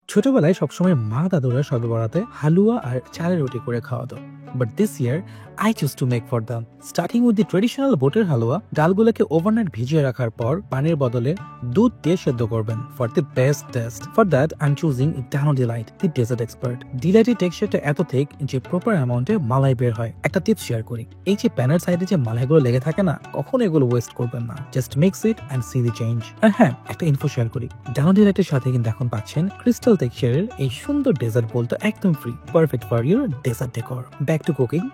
ছোটবেলায় সবসময় মা দাদুরা সবে বরাতে হালুয়া আর চালের রুটি করে খাওয়াতো। But this year I choose to make for them. Starting with the traditional বোটের হালুয়া, ডালগুলোকে ওভারনাইট ভিজিয়ে রাখার পর পানির বদলে দুধ দিয়ে সেদ্ধ করবেন for the best taste. For that I am choosing Dano Delight, the dessert expert. ডিলাইটের টেক্সচারটা এত থিক যে প্রপার অ্যামাউন্টে মালাই বের হয়। একটা টিপস শেয়ার করি, এই যে প্যানের সাইডে যে মালাইগুলো লেগে থাকে না, কখনো এগুলো ওয়েস্ট করবেন না। Just mix it and see the change. আর হ্যাঁ, একটা ইনফো শেয়ার করি, ডানো ডিলাইটের সাথে কিন্তু এখন পাচ্ছেন ক্রিস্টাল টেক্সচারের এই সুন্দর ডেজার্ট বোলটা একদম free, perfect for your dessert decor. Back to cooking.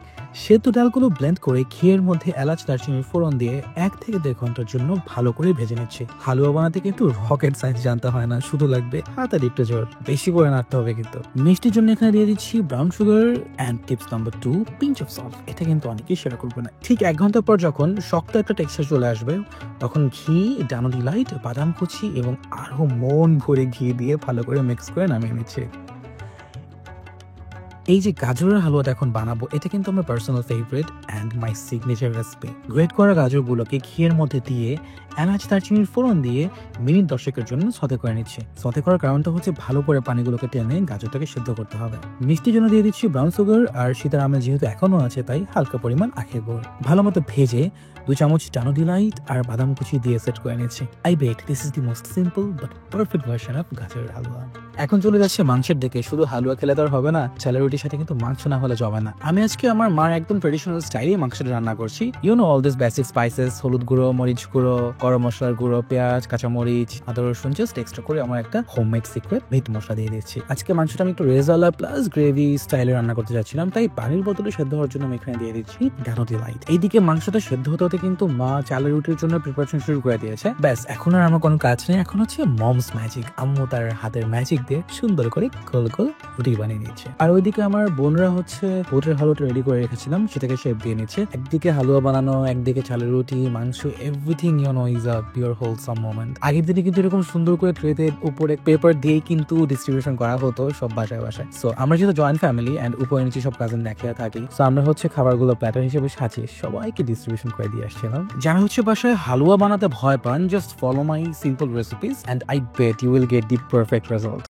সেদ্ধ ডালগুলো ব্লেন্ড করে ঘিয়ের মধ্যে এলাচ দারচিনির ফোড়ন দিয়ে 1 থেকে 1.5 ঘন্টার জন্য ভালো করে ভেজে নিচ্ছি। হালুয়া বানাতে কিন্তু রকেট সায়েন্স জানতে হয় না, শুধু লাগবে হাতার একটু জোর, বেশি করে নাড়তে হবে কিন্তু। মিষ্টির জন্য এখানে দিয়ে দিচ্ছি brown sugar and tips number 2, pinch of salt. এটা কিন্তু অনেকেই শেয়ার করবে না। ঠিক 1 ঘন্টা পর যখন শক্ত একটা টেক্সচার চলে আসবে, তখন ঘি, ডানো ডিলাইট, বাদাম কুচি এবং আরো মন ভরে ঘি দিয়ে ভালো করে মিক্স করে নামিয়ে নিচ্ছি। এই যে গাজরের হালুয়াটা এখন বানাবো, এটা কিন্তু আমার personal favourite and my signature recipe. Great করা গাজরগুলোকে ঘিয়ের মধ্যে দিয়ে এলাচ দারচিনির ফোড়ন দিয়ে মিনিট 10 জন্য সতে করে নিচ্ছি। সতে করার কারণটা হচ্ছে ভালো করে পানিগুলোকে টেনে গাজরটাকে সিদ্ধ করতে হবে। মিষ্টির জন্য দিয়ে দিচ্ছি ব্রাউন সুগার, আর সীতার আমের যেহেতু এখনো আছে তাই হালকা পরিমাণ আখের গুড়। ভালো মতো ভেজে 2 চামচ ডানো ডিলাইট আর বাদাম কুচি দিয়ে সেট করে নিচ্ছি। I bet this is the most simple but perfect version of গাজরের হালুয়া। এখন চলে যাচ্ছে মাংসের দিকে। শুধু হালুয়া খেলে তো আর হবে না, চালের রুটির সাথে কিন্তু মাংস না হলে জমে না। আমি আজকে আমার মার একদম ট্রেডিশনাল স্টাইলে মাংসটা রান্না করছি। You know all this basic spices, হলুদ গুঁড়ো, মরিচ গুঁড়ো, গরম মশলার গুঁড়ো, পেঁয়াজ, কাঁচামরিচ, আদা রসুন, জাস্ট এক্সট্রা করে আমার একটা হোমমেড সিক্রেট মিট মশলা দিয়ে দিচ্ছি। আজকে মাংসটা আমি একটু রেজালা প্লাস গ্রেভি স্টাইলে রান্না করতে যাচ্ছিলাম, তাই পানির বদলে সেদ্ধ হওয়ার জন্য আমি এখানে দিয়ে দিচ্ছি ডানো ডিলাইট। এইদিকে মাংসটা সেদ্ধ হতে হতে কিন্তু মা চালের রুটির জন্য প্রিপারেশন শুরু করে দিয়েছে। ব্যাস, এখন আর আমার কোনো কাজ নেই, এখন হচ্ছে মমস ম্যাজিক। আম্মু তার হাতের ম্যাজিক দিয়ে সুন্দর করে গোল গোল রুটি বানিয়ে নিচ্ছে। আর ওইদিকে আমার বোনরা হচ্ছে বোটের হালুয়াটা রেডি করে রেখেছিলাম, সেটাকে শেপ দিয়ে নিচ্ছে। একদিকে হালুয়া বানানো, একদিকে চালের রুটি, মাংস, everything you know is a pure wholesome moment. আগের দিনে কিন্তু এরকম সুন্দর করে ট্রেতে উপরে পেপার দিয়ে কিন্তু ডিস্ট্রিবিউশন করা হতো সব বাসায় বাসায়। সো আমরা যেহেতু জয়েন্ট ফ্যামিলি অ্যান্ড উপরে নিচে সব কাজিন দেখে থাকি, সো আমরা হচ্ছে খাবারগুলো প্ল্যাটার হিসেবে সাজিয়ে সবাইকে ডিস্ট্রিবিউশন করে দিয়ে আসছিলাম। যারা হচ্ছে বাসায় হালুয়া বানাতে ভয় পান, just follow my simple recipes and I bet you will get the perfect result.